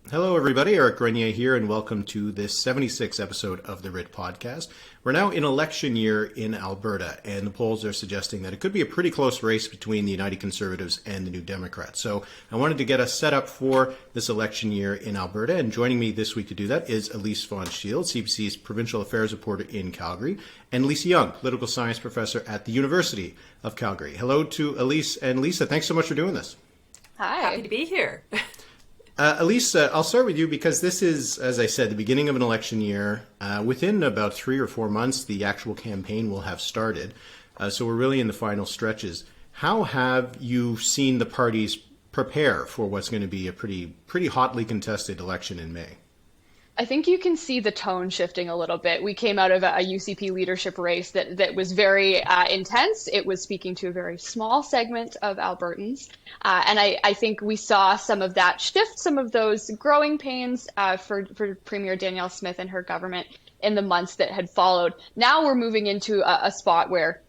Hello, everybody. Eric Grenier here, and welcome to this 76th episode of the Writ Podcast. We're now in election year in Alberta, and the polls are suggesting that it could be a pretty close race between the United Conservatives and the New Democrats. So I wanted to get us set up for this election year in Alberta, and joining me this week to do that is Elise von Scheel, CBC's provincial affairs reporter in Calgary, and Lisa Young, political science professor at the University of Calgary. Hello to Elise and Lisa. Thanks so much for doing this. Hi. Happy to be here. Elise, I'll start with you because this is, as I said, the beginning of an election year. Within about 3 or 4 months, the actual campaign will have started. So we're really in the final stretches. How have you seen the parties prepare for what's going to be a pretty hotly contested election in May? I think you can see the tone shifting a little bit. We came out of a UCP leadership race that was very intense. It was speaking to a very small segment of Albertans. And I think we saw some of that shift, some of those growing pains for Premier Danielle Smith and her government in the months that had followed. Now we're moving into a spot where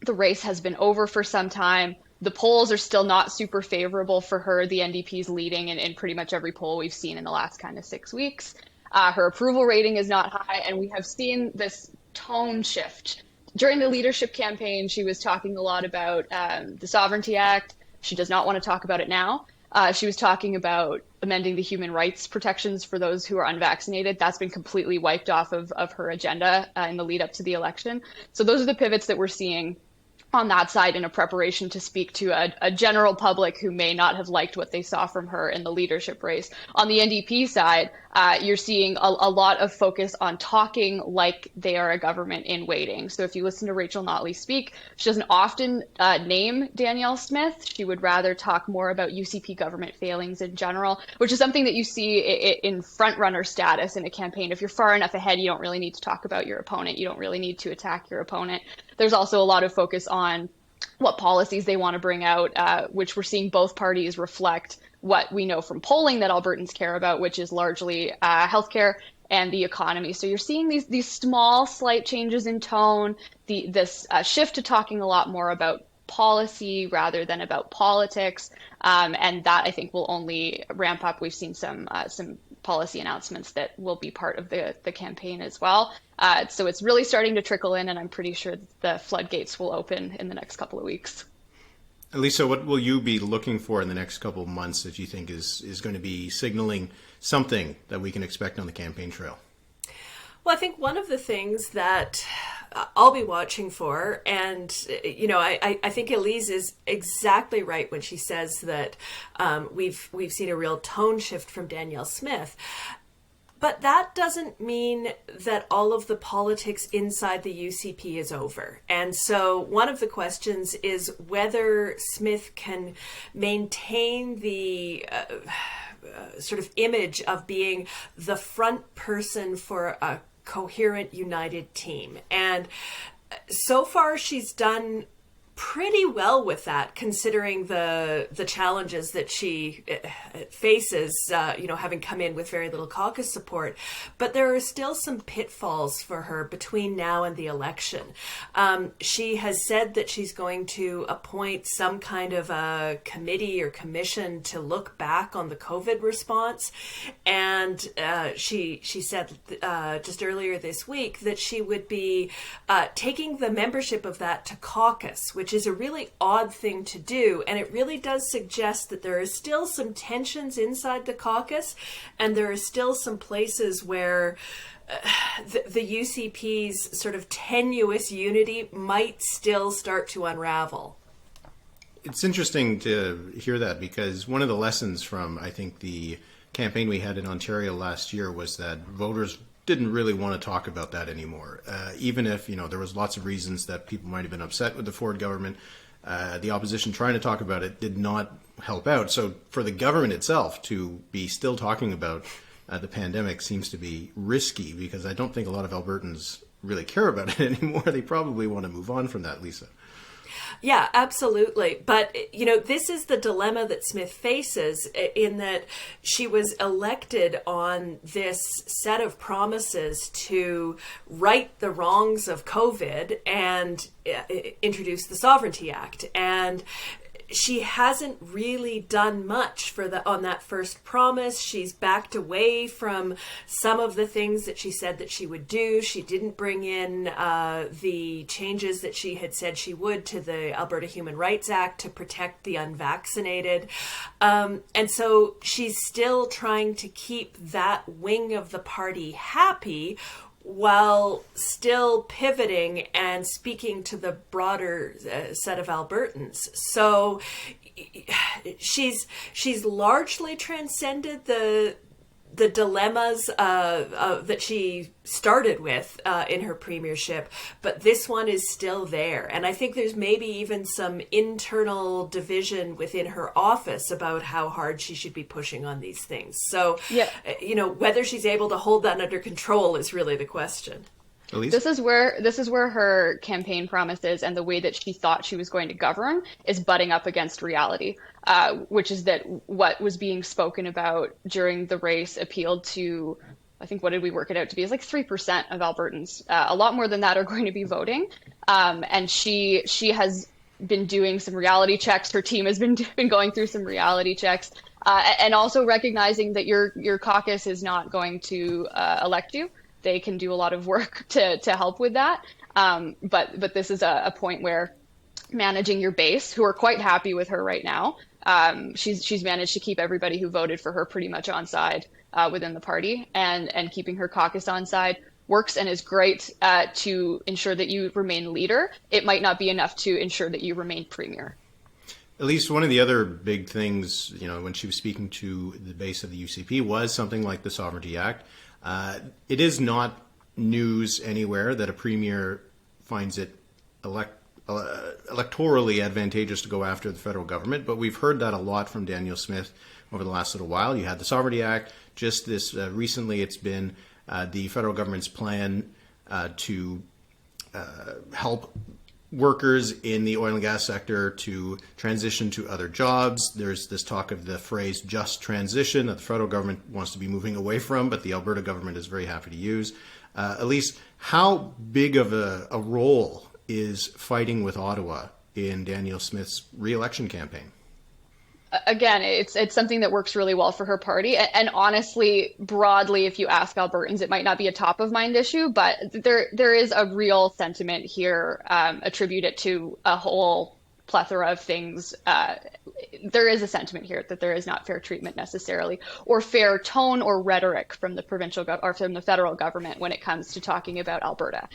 the race has been over for some time. The polls are still not super favorable for her. The NDP's leading in pretty much every poll we've seen in the last kind of 6 weeks. Her approval rating is not high, and we have seen this tone shift. During the leadership campaign, she was talking a lot about the Sovereignty Act. She does not want to talk about it now. She was talking about amending the human rights protections for those who are unvaccinated. That's been completely wiped off of her agenda in the lead up to the election. So those are the pivots that we're seeing on that side in a preparation to speak to a general public who may not have liked what they saw from her in the leadership race. On the NDP side, you're seeing a lot of focus on talking like they are a government in waiting. So if you listen to Rachel Notley speak, she doesn't often name Danielle Smith. She would rather talk more about UCP government failings in general, which is something that you see in front-runner status in a campaign. If you're far enough ahead, you don't really need to talk about your opponent. You don't really need to attack your opponent. There's also a lot of focus on what policies they want to bring out, which we're seeing both parties reflect what we know from polling that Albertans care about, which is largely healthcare and the economy. So you're seeing these small, slight changes in tone, this shift to talking a lot more about policy rather than about politics, and that I think will only ramp up. We've seen some policy announcements that will be part of the campaign as well. So it's really starting to trickle in, and I'm pretty sure that the floodgates will open in the next couple of weeks. Lisa, what will you be looking for in the next couple of months that you think is going to be signaling something that we can expect on the campaign trail? Well, I think one of the things that I'll be watching for, and, I think Elise is exactly right when she says that we've seen a real tone shift from Danielle Smith. But that doesn't mean that all of the politics inside the UCP is over. And so one of the questions is whether Smith can maintain the sort of image of being the front person for a coherent, united team. And so far she's done pretty well with that, considering the challenges that she faces, having come in with very little caucus support. But there are still some pitfalls for her between now and the election. She has said that she's going to appoint some kind of a committee or commission to look back on the COVID response. And she said just earlier this week that she would be taking the membership of that to caucus, which is a really odd thing to do. And it really does suggest that there are still some tensions inside the caucus, and there are still some places where the UCP's sort of tenuous unity might still start to unravel. It's interesting to hear that, because one of the lessons from, I think, the campaign we had in Ontario last year was that voters didn't really want to talk about that anymore. Even if, there was lots of reasons that people might have been upset with the Ford government, the opposition trying to talk about it did not help out. So for the government itself to be still talking about the pandemic seems to be risky, because I don't think a lot of Albertans really care about it anymore. They probably want to move on from that, Lisa. Yeah, absolutely. But, this is the dilemma that Smith faces, in that she was elected on this set of promises to right the wrongs of COVID and introduce the Sovereignty Act. And she hasn't really done much on that first promise. She's backed away from some of the things that she said that she would do. She didn't bring in the changes that she had said she would to the Alberta Human Rights Act to protect the unvaccinated. And so she's still trying to keep that wing of the party happy while still pivoting and speaking to the broader set of Albertans. So she's largely transcended the dilemmas that she started with in her premiership, but this one is still there. And I think there's maybe even some internal division within her office about how hard she should be pushing on these things. So, whether she's able to hold that under control is really the question. Elise? This is where her campaign promises and the way that she thought she was going to govern is butting up against reality, which is that what was being spoken about during the race appealed to, I think, what did we work it out to be? It's like 3% of Albertans. A lot more than that are going to be voting. And she has been doing some reality checks. Her team has been going through some reality checks, and also recognizing that your caucus is not going to elect you. They can do a lot of work to help with that. But this is a point where managing your base, who are quite happy with her right now, she's managed to keep everybody who voted for her pretty much on side within the party, and keeping her caucus on side works and is great to ensure that you remain leader. It might not be enough to ensure that you remain premier. At least one of the other big things, when she was speaking to the base of the UCP was something like the Sovereignty Act. It is not news anywhere that a premier finds it electorally advantageous to go after the federal government, but we've heard that a lot from Danielle Smith over the last little while. You had the Sovereignty Act. Just this recently, it's been the federal government's plan to help workers in the oil and gas sector to transition to other jobs. There's this talk of the phrase just transition that the federal government wants to be moving away from, but the Alberta government is very happy to use. Elise, how big of a role is fighting with Ottawa in Danielle Smith's re-election campaign? Again, it's something that works really well for her party. And honestly, broadly, if you ask Albertans, it might not be a top of mind issue, but there is a real sentiment here, attributed to a whole plethora of things. There is a sentiment here that there is not fair treatment necessarily, or fair tone or rhetoric from the provincial or from the federal government when it comes to talking about Alberta.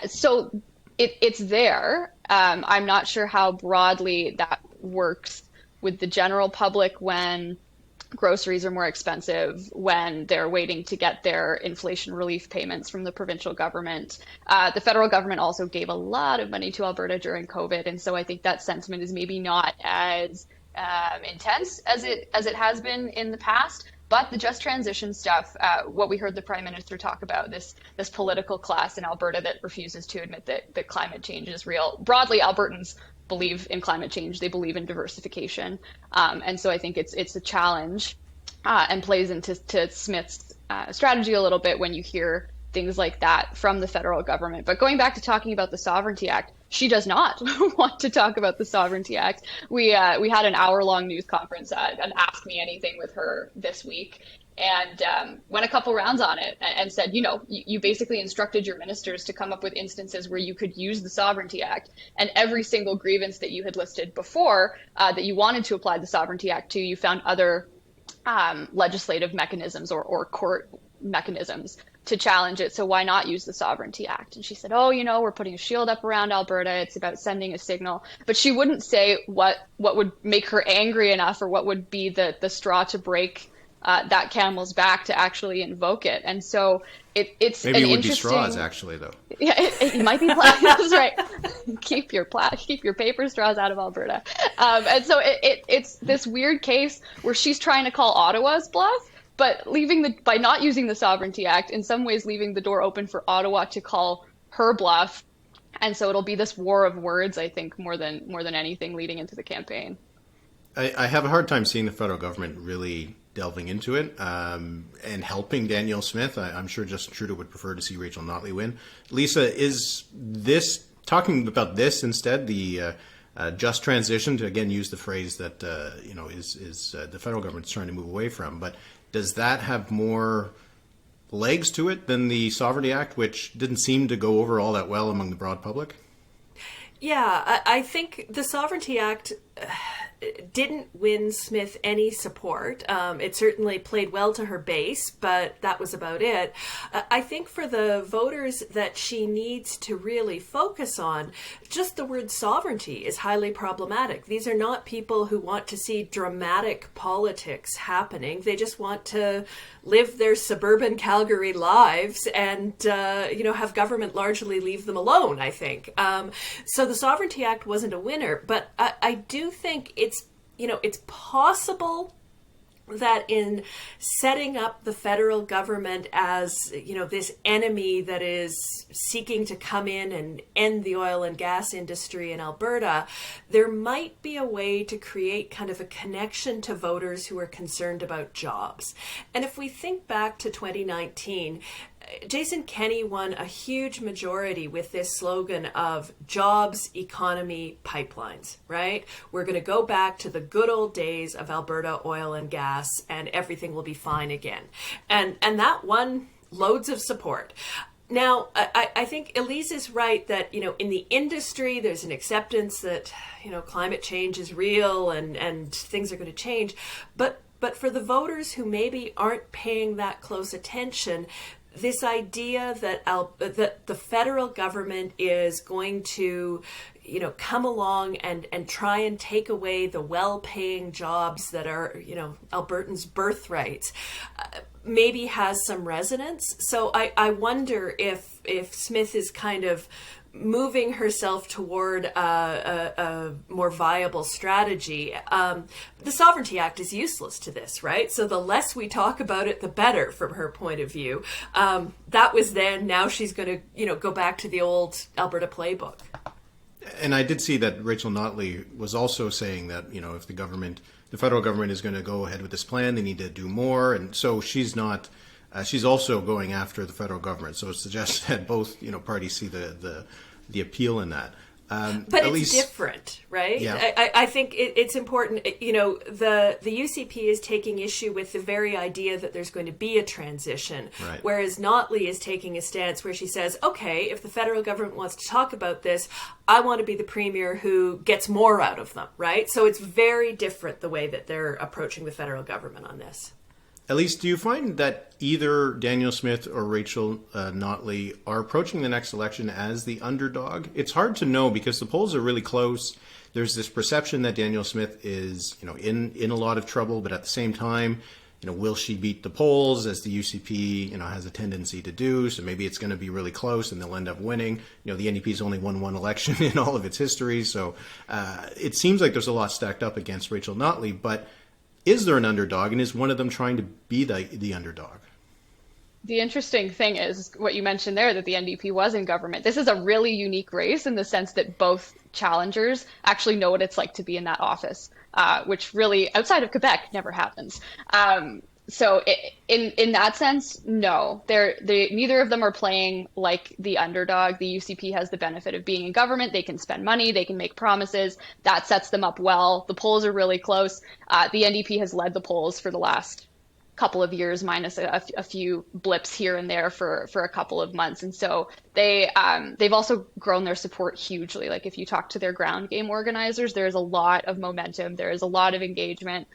So it's there. I'm not sure how broadly that works with the general public when groceries are more expensive, when they're waiting to get their inflation relief payments from the provincial government. The federal government also gave a lot of money to Alberta during COVID, and so I think that sentiment is maybe not as intense as it has been in the past. But the just transition stuff, what we heard the Prime Minister talk about, this political class in Alberta that refuses to admit that climate change is real. Broadly, Albertans believe in climate change. They believe in diversification. And so I think it's a challenge and plays into Smith's strategy a little bit when you hear things like that from the federal government. But going back to talking about the Sovereignty Act, she does not want to talk about the Sovereignty Act. We had an hour-long news conference, an Ask Me Anything with her this week, and went a couple rounds on it and said, you basically instructed your ministers to come up with instances where you could use the Sovereignty Act, and every single grievance that you had listed before that you wanted to apply the Sovereignty Act to, you found other legislative mechanisms or court mechanisms to challenge it. So why not use the Sovereignty Act? And she said, we're putting a shield up around Alberta. It's about sending a signal. But she wouldn't say what would make her angry enough, or what would be the straw to break that camel's back to actually invoke it. And so it's maybe an it would interesting... be straws, actually, though. Yeah, it might be plastic. That's right. Keep your paper straws out of Alberta. And so it's this weird case where she's trying to call Ottawa's bluff, but by not using the Sovereignty Act, in some ways leaving the door open for Ottawa to call her bluff. And so it'll be this war of words, I think, more than anything leading into the campaign. I have a hard time seeing the federal government really delving into it and helping Danielle Smith. I'm sure Justin Trudeau would prefer to see Rachel Notley win. Lisa, is this, talking about this instead, the just transition, to again use the phrase that is the federal government's trying to move away from. But does that have more legs to it than the Sovereignty Act, which didn't seem to go over all that well among the broad public? Yeah, I think the Sovereignty Act didn't win Smith any support. It certainly played well to her base, but that was about it. I think for the voters that she needs to really focus on, just the word sovereignty is highly problematic. These are not people who want to see dramatic politics happening. They just want to live their suburban Calgary lives and, have government largely leave them alone, I think. So the Sovereignty Act wasn't a winner, but I do think it's possible that in setting up the federal government as, this enemy that is seeking to come in and end the oil and gas industry in Alberta, there might be a way to create kind of a connection to voters who are concerned about jobs. And if we think back to 2019, Jason Kenney won a huge majority with this slogan of jobs, economy, pipelines, right? We're going to go back to the good old days of Alberta oil and gas and everything will be fine again. And that won loads of support. Now, I think Elise is right that, in the industry, there's an acceptance that, climate change is real and things are going to change. But for the voters who maybe aren't paying that close attention, this idea that that the federal government is going to, come along and try and take away the well-paying jobs that are, Albertans' birthrights, maybe has some resonance. So I wonder if Smith is kind of moving herself toward a more viable strategy. The Sovereignty Act is useless to this, right? So the less we talk about it, the better from her point of view. That was then. Now she's going to, go back to the old Alberta playbook. And I did see that Rachel Notley was also saying that, if the federal government is going to go ahead with this plan, they need to do more. And so she's not. She's also going after the federal government, so it suggests that both parties see the appeal in that. But it's different, right? Yeah. I think it's important. The UCP is taking issue with the very idea that there's going to be a transition, right. Whereas Notley is taking a stance where she says, okay, if the federal government wants to talk about this, I want to be the premier who gets more out of them, right? So it's very different the way that they're approaching the federal government on this. Elise, do you find that either Danielle Smith or Rachel Notley are approaching the next election as the underdog? It's hard to know because the polls are really close. There's this perception that Danielle Smith is, in a lot of trouble, but at the same time, will she beat the polls as the UCP, has a tendency to do? So maybe it's going to be really close and they'll end up winning. The NDP's only won one election in all of its history, so it seems like there's a lot stacked up against Rachel Notley, but is there an underdog, and is one of them trying to be the underdog? The interesting thing is what you mentioned there, that the NDP was in government. This is a really unique race in the sense that both challengers actually know what it's like to be in that office, which really, outside of Quebec, never happens. So in that sense, no, neither of them are playing like the underdog. The UCP has the benefit of being in government. They can spend money. They can make promises. That sets them up well. The polls are really close. The NDP has led the polls for the last couple of years, minus a few blips here and there for a couple of months. And so they've also grown their support hugely. Like if you talk to their ground game organizers, there's a lot of momentum. There is a lot of engagement.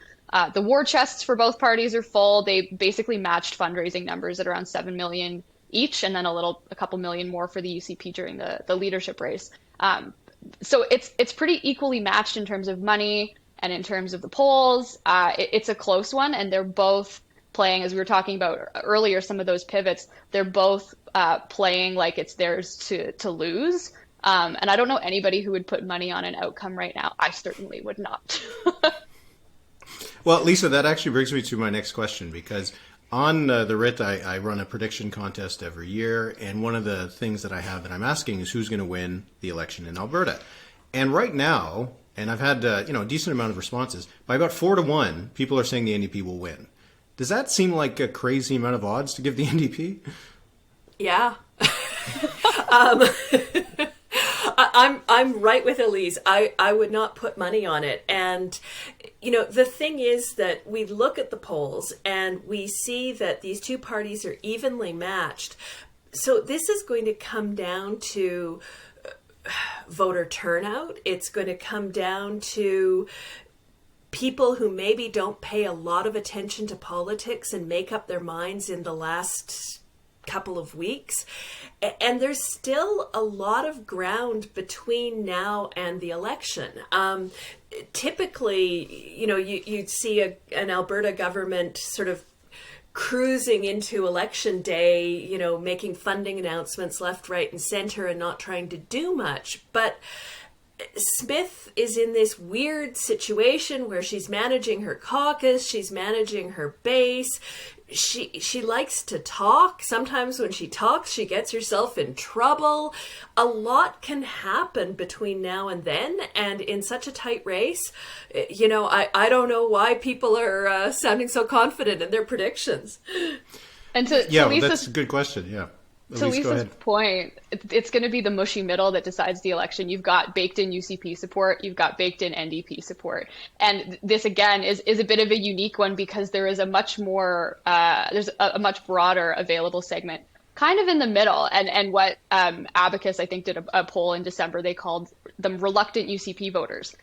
The war chests for both parties are full. They basically matched fundraising numbers at around 7 million each, and then a couple million more for the UCP during the leadership race. So it's pretty equally matched in terms of money and in terms of the polls. It's a close one, and they're both playing, as we were talking about earlier, some of those pivots. They're both playing like it's theirs to lose. And I don't know anybody who would put money on an outcome right now. I certainly would not. Well, Lisa, that actually brings me to my next question, because on the Writ, I run a prediction contest every year, and one of the things that I have that I'm asking is who's going to win the election in Alberta. And right now, and I've had a decent amount of responses, by about 4-1, people are saying the NDP will win. Does that seem like a crazy amount of odds to give the NDP? Yeah. I'm right with Elise. I would not put money on it. And, the thing is that we look at the polls and we see that these two parties are evenly matched. So this is going to come down to voter turnout. It's going to come down to people who maybe don't pay a lot of attention to politics and make up their minds in the last couple of weeks. And there's still a lot of ground between now and the election. Typically, you'd see an Alberta government sort of cruising into election day, making funding announcements left, right, and center and not trying to do much. But Smith is in this weird situation where she's managing her caucus, she's managing her base. She likes to talk. Sometimes when she talks, she gets herself in trouble. A lot can happen between now and then. And in such a tight race, I don't know why people are sounding so confident in their predictions. And that's a good question. Yeah. To Lisa's point, it's going to be the mushy middle that decides the election. You've got baked in UCP support, you've got baked in NDP support. And this, again, is a bit of a unique one because there is a much more, there's a much broader available segment kind of in the middle. And what Abacus, I think, did a poll in December, they called them reluctant UCP voters.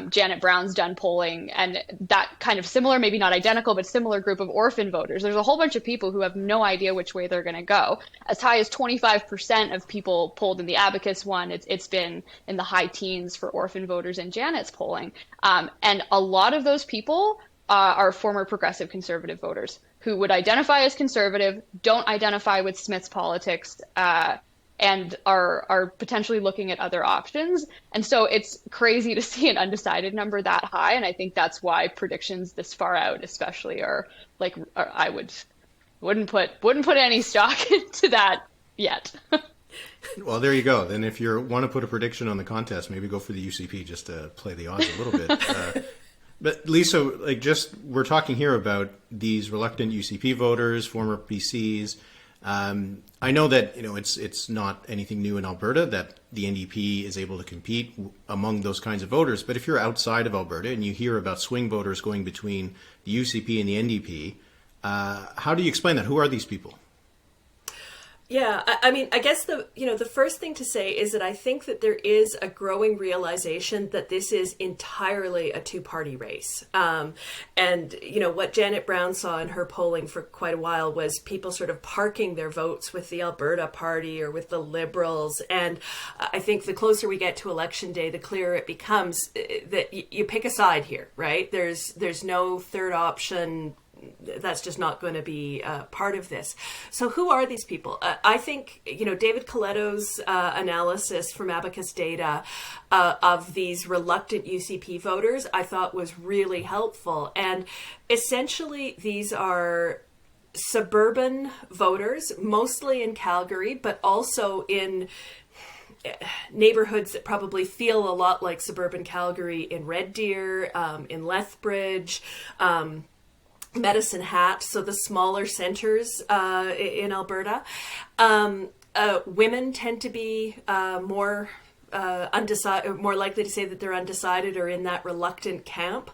Janet Brown's done polling, and that kind of similar, maybe not identical, but similar group of orphan voters. There's a whole bunch of people who have no idea which way they're going to go. As high as 25% of people polled in the Abacus one. It's been in the high teens for orphan voters in Janet's polling. And a lot of those people are former progressive conservative voters who would identify as conservative, don't identify with Smith's politics, and are potentially looking at other options. And so it's crazy to see an undecided number that high. And I think that's why predictions this far out especially I wouldn't put any stock into that yet. Well, there you go. Then if you want to put a prediction on the contest, maybe go for the UCP just to play the odds a little bit. But Lisa, we're talking here about these reluctant UCP voters, former PCs. I know that it's not anything new in Alberta that the NDP is able to compete among those kinds of voters. But if you're outside of Alberta and you hear about swing voters going between the UCP and the NDP, how do you explain that? Who are these people? Yeah, I mean, I guess the first thing to say is that I think that there is a growing realization that this is entirely a two-party race. And, what Janet Brown saw in her polling for quite a while was people sort of parking their votes with the Alberta Party or with the Liberals. And I think the closer we get to election day, the clearer it becomes that you pick a side here, right? There's no third option. That's just not going to be part of this. So who are these people? I think, David Coletto's analysis from Abacus data of these reluctant UCP voters, I thought was really helpful. And essentially, these are suburban voters, mostly in Calgary, but also in neighborhoods that probably feel a lot like suburban Calgary in Red Deer, in Lethbridge, Medicine Hat, so the smaller centers in Alberta. Women tend to be more undecided, more likely to say that they're undecided or in that reluctant camp.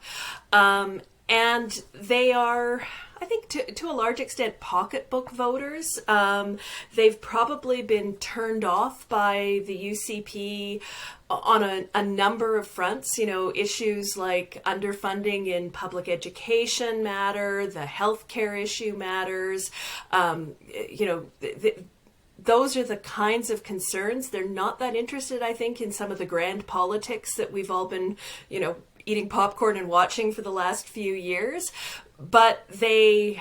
And they are, I think, to a large extent, pocketbook voters. They've probably been turned off by the UCP on a number of fronts. Issues like underfunding in public education matter, the healthcare issue matters. Those are the kinds of concerns. They're not that interested, I think, in some of the grand politics that we've all been, eating popcorn and watching for the last few years. But they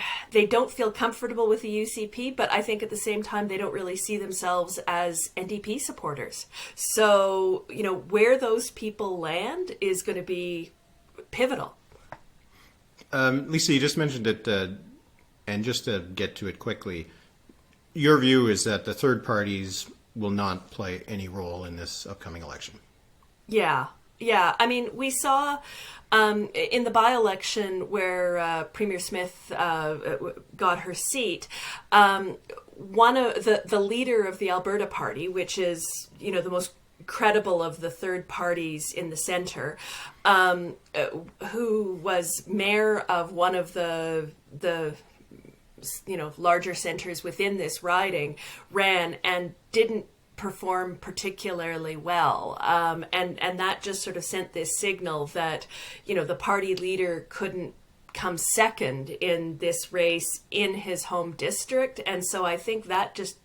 don't feel comfortable with the UCP, but I think at the same time they don't really see themselves as NDP supporters. So, where those people land is going to be pivotal. Lisa, you just mentioned it, and just to get to it quickly, your view is that the third parties will not play any role in this upcoming election. Yeah. I mean, we saw in the by-election where Premier Smith got her seat, one of the leader of the Alberta Party, which is the most credible of the third parties in the centre, who was mayor of one of the larger centres within this riding, ran and didn't perform particularly well, and that just sort of sent this signal that the party leader couldn't come second in this race in his home district. And so I think that just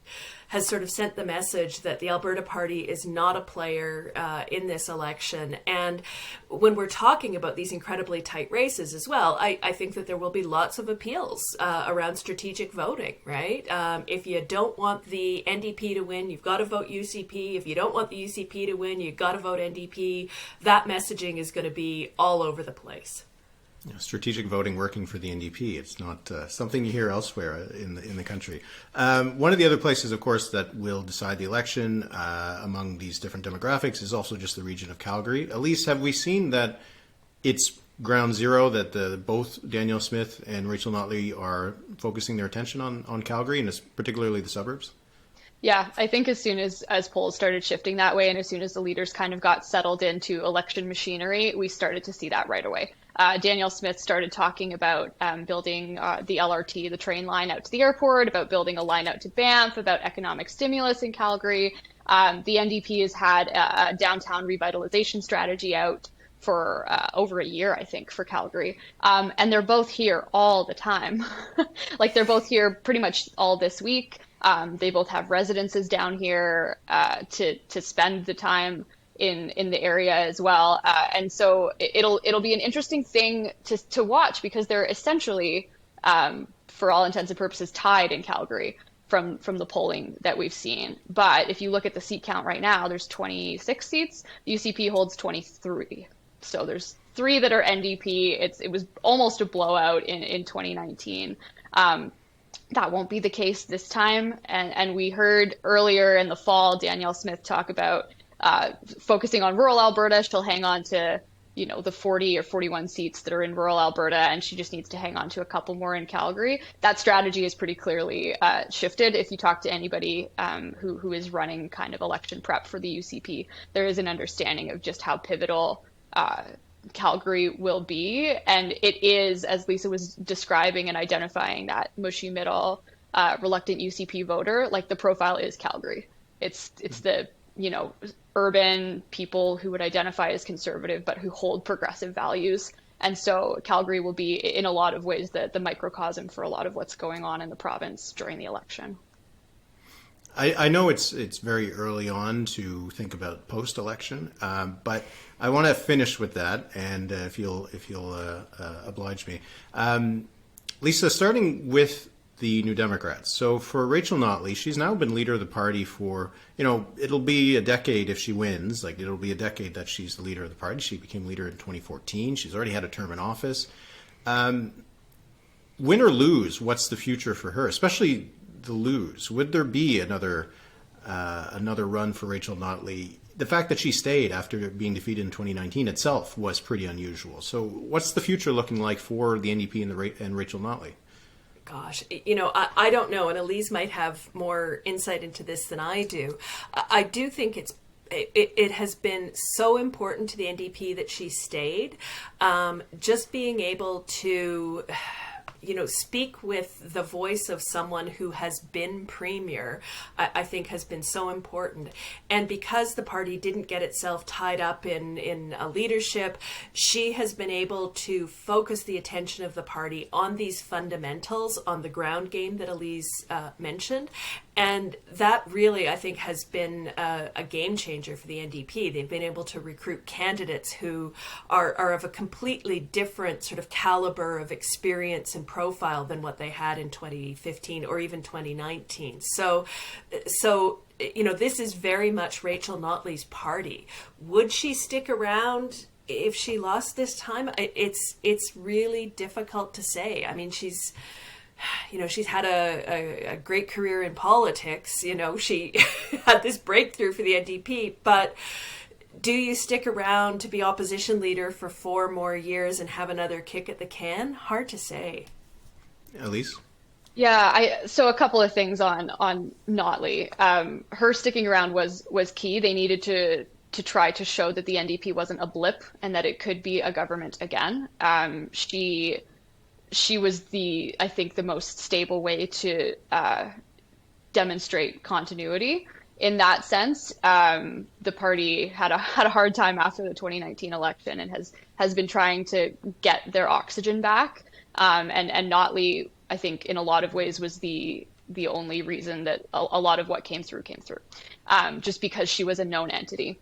has sort of sent the message that the Alberta Party is not a player in this election. And when we're talking about these incredibly tight races as well, I think that there will be lots of appeals around strategic voting, right? If you don't want the NDP to win, you've got to vote UCP. If you don't want the UCP to win, you've got to vote NDP. That messaging is going to be all over the place. Strategic voting working for the NDP. It's not something you hear elsewhere in the country. One of the other places, of course, that will decide the election among these different demographics is also just the region of Calgary. Elise, have we seen that it's ground zero, that both Danielle Smith and Rachel Notley are focusing their attention on Calgary, and particularly the suburbs? Yeah, I think as soon as polls started shifting that way, and as soon as the leaders kind of got settled into election machinery, we started to see that right away. Danielle Smith started talking about building the LRT, the train line out to the airport, about building a line out to Banff, about economic stimulus in Calgary. The NDP has had a downtown revitalization strategy out for over a year, I think, for Calgary. And they're both here all the time. Like, they're both here pretty much all this week. They both have residences down here to spend the time in the area as well, and so it'll be an interesting thing to watch, because they're essentially, for all intents and purposes, tied in Calgary from the polling that we've seen. But if you look at the seat count right now, there's 26 seats. The UCP holds 23, so there's 3 that are NDP. It was almost a blowout in 2019. That won't be the case this time, and we heard earlier in the fall Danielle Smith talk about focusing on rural Alberta. She'll hang on to, the 40 or 41 seats that are in rural Alberta, and she just needs to hang on to a couple more in Calgary. That strategy is pretty clearly shifted. If you talk to anybody who is running kind of election prep for the UCP, there is an understanding of just how pivotal Calgary will be. And it is, as Lisa was describing and identifying, that mushy middle, reluctant UCP voter, like, the profile is Calgary. It's the urban people who would identify as conservative, but who hold progressive values. And so Calgary will be, in a lot of ways, the microcosm for a lot of what's going on in the province during the election. I know it's very early on to think about post-election, but I want to finish with that, and if you'll oblige me, Lisa, starting with the New Democrats. So for Rachel Notley, she's now been leader of the party for, it'll be a decade if she wins. Like, it'll be a decade that she's the leader of the party. She became leader in 2014. She's already had a term in office. Win or lose, what's the future for her? Especially the lose. Would there be another run for Rachel Notley? The fact that she stayed after being defeated in 2019 itself was pretty unusual. So what's the future looking like for the NDP and Rachel Notley? Gosh, I don't know, and Elise might have more insight into this than I do. I do think it has been so important to the NDP that she stayed. Just being able to, speak with the voice of someone who has been premier, I think has been so important. And because the party didn't get itself tied up in a leadership, she has been able to focus the attention of the party on these fundamentals, on the ground game that Elise mentioned. And that really, I think, has been a game changer for the NDP. They've been able to recruit candidates who are of a completely different sort of caliber of experience and profile than what they had in 2015 or even 2019. So this is very much Rachel Notley's party. Would she stick around if she lost this time? It's really difficult to say. I mean, she's had a great career in politics. She had this breakthrough for the NDP, but do you stick around to be opposition leader for 4 more years and have another kick at the can? Hard to say. Elise? Yeah, so a couple of things on Notley. Her sticking around was key. They needed to try to show that the NDP wasn't a blip and that it could be a government again. She was I think the most stable way to demonstrate continuity. In that sense, the party had a hard time after the 2019 election and has been trying to get their oxygen back. And Notley, I think, in a lot of ways, was the only reason that a lot of what came through, just because she was a known entity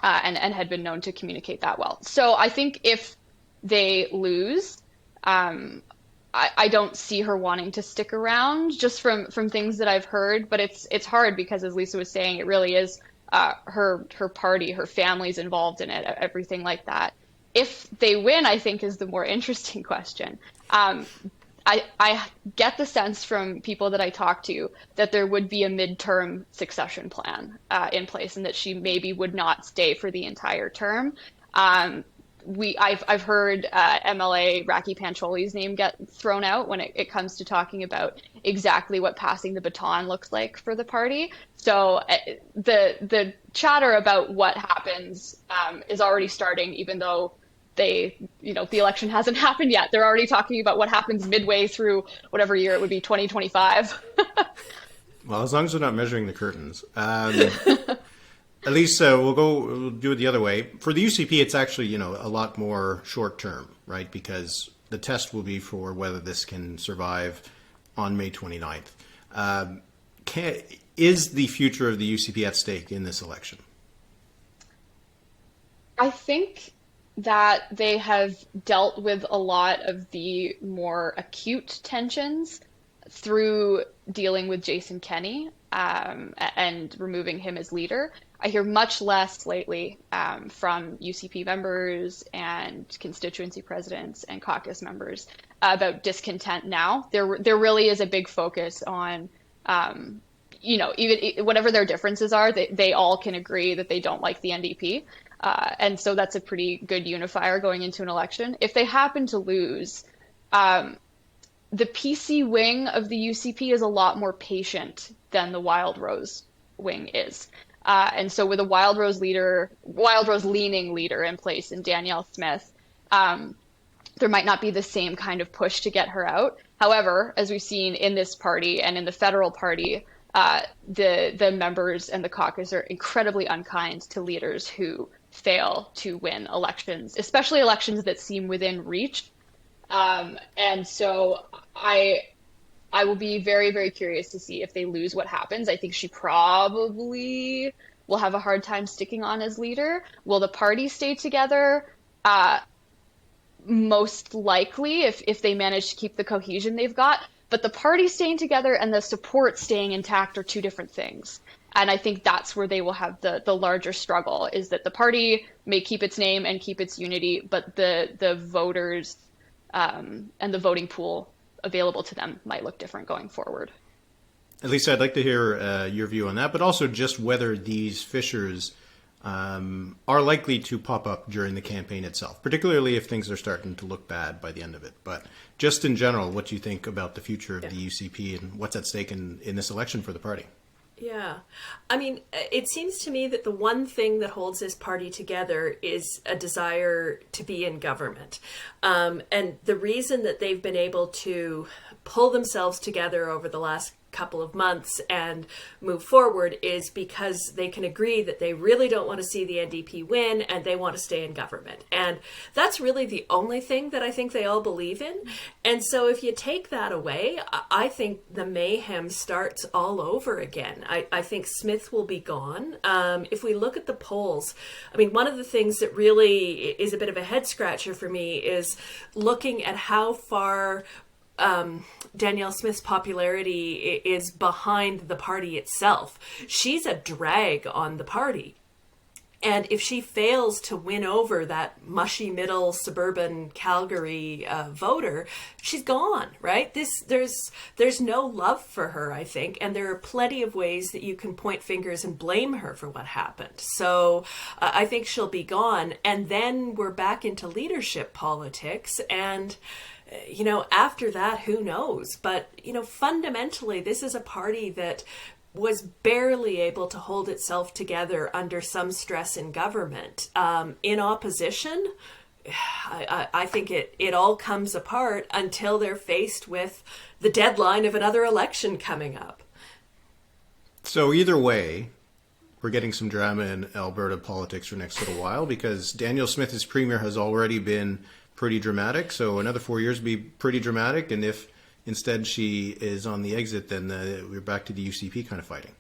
and had been known to communicate that well. So I think if they lose, I don't see her wanting to stick around just from things that I've heard, but it's hard because, as Lisa was saying, it really is her party, her family's involved in it, everything like that. If they win, I think is the more interesting question. I get the sense from people that I talk to that there would be a midterm succession plan in place, and that she maybe would not stay for the entire term. I've heard MLA Raki Pancholi's name get thrown out when it comes to talking about exactly what passing the baton looks like for the party. So the chatter about what happens is already starting, even though the election hasn't happened yet. They're already talking about what happens midway through whatever year it would be, 2025. Well, as long as we're not measuring the curtains. At least we'll do it the other way. For the UCP, it's actually, a lot more short term, right? Because the test will be for whether this can survive on May 29th. Is the future of the UCP at stake in this election? I think that they have dealt with a lot of the more acute tensions through dealing with Jason Kenney and removing him as leader. I hear much less lately from UCP members and constituency presidents and caucus members about discontent now. There really is a big focus on, even whatever their differences are, they all can agree that they don't like the NDP. And so that's a pretty good unifier going into an election. If they happen to lose, the PC wing of the UCP is a lot more patient than the Wild Rose wing is. And so with a Wild Rose leaning leader in place in Danielle Smith, there might not be the same kind of push to get her out. However, as we've seen in this party and in the federal party, the members and the caucus are incredibly unkind to leaders who fail to win elections, especially elections that seem within reach. And so I will be very, very curious to see if they lose what happens. I think she probably will have a hard time sticking on as leader. Will the party stay together? Most likely, if they manage to keep the cohesion they've got. But the party staying together and the support staying intact are two different things. And I think that's where they will have the larger struggle, is that the party may keep its name and keep its unity, but the voters and the voting pool available to them might look different going forward. At least I'd like to hear your view on that, but also just whether these fissures are likely to pop up during the campaign itself, particularly if things are starting to look bad by the end of it. But just in general, what do you think about the future of the UCP and what's at stake in this election for the party? Yeah. I mean, it seems to me that the one thing that holds this party together is a desire to be in government. And the reason that they've been able to pull themselves together over the last couple of months and move forward is because they can agree that they really don't want to see the NDP win and they want to stay in government. And that's really the only thing that I think they all believe in. And so if you take that away, I think the mayhem starts all over again. I think Smith will be gone. If we look at the polls, I mean, one of the things that really is a bit of a head scratcher for me is looking at how far Danielle Smith's popularity is behind the party itself. She's a drag on the party. And if she fails to win over that mushy middle suburban Calgary voter, she's gone, right? There's no love for her, I think. And there are plenty of ways that you can point fingers and blame her for what happened. So I think she'll be gone. And then we're back into leadership politics. And after that, who knows? But, fundamentally, this is a party that was barely able to hold itself together under some stress in government. In opposition, I think it all comes apart until they're faced with the deadline of another election coming up. So either way, we're getting some drama in Alberta politics for the next little while, because Danielle Smith as premier has already been pretty dramatic. So another 4 years would be pretty dramatic. And if instead she is on the exit, then we're back to the UCP kind of fighting.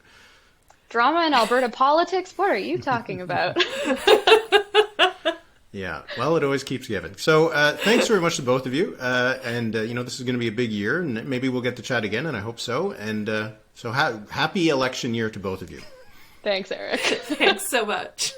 Drama in Alberta politics? What are you talking about? Yeah, well, it always keeps giving. So thanks very much to both of you. And this is going to be a big year, and maybe we'll get to chat again, and I hope so. And so happy election year to both of you. Thanks, Eric. Thanks so much.